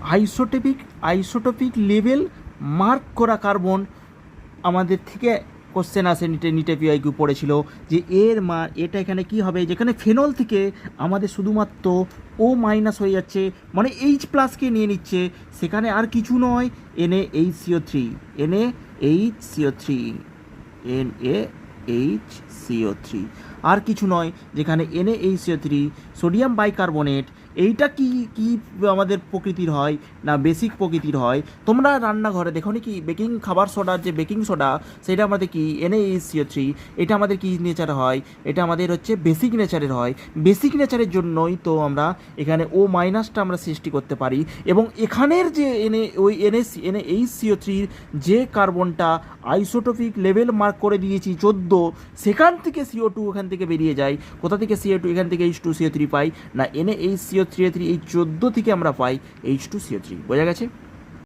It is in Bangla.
আইসোটোপিক লেভেল মার্ক করা কার্বন আমাদের থেকে কোশ্চেন আসে, নিটে পিআইকিউ পড়েছিল যে এর এটা এখানে কি হবে, যেখানে ফেনল থেকে আমাদের শুধুমাত্র ও মাইনাস হয়ে যাচ্ছে, মানে এইচ প্লাসকে নিয়ে নিচ্ছে, সেখানে আর কিছু নয় NaHCO3 NaHCO3 আর কিছু নয়, যেখানে NaHCO3 সোডিয়াম বাইকার্বনেট। এইটা কি কি আমাদের প্রকৃতির হয় না বেসিক প্রকৃতির হয়। তোমরা রান্নাঘরে দেখো কি বেকিং খাবার সোডার যে বেকিং সোডা সেটা আমাদের কি NaHCO3, এটা আমাদের কি নেচার হয়, এটা আমাদের হচ্ছে বেসিক নেচারের হয়। বেসিক নেচারের জন্যই তো আমরা এখানে ও মাইনাসটা আমরা সৃষ্টি করতে পারি, এবং এখানের যে NaHCO3 যে কার্বনটা আইসোটোপিক লেভেল মার্ক করে দিয়েছি 14, সেখান থেকে CO2 এখান থেকে বেরিয়ে যায়। কোথা থেকে CO2? এখান থেকে H2CO3 পাই না, NaHCO3 এই 14 থেকে আমরা পাই H2CO3। বোঝা গেছে?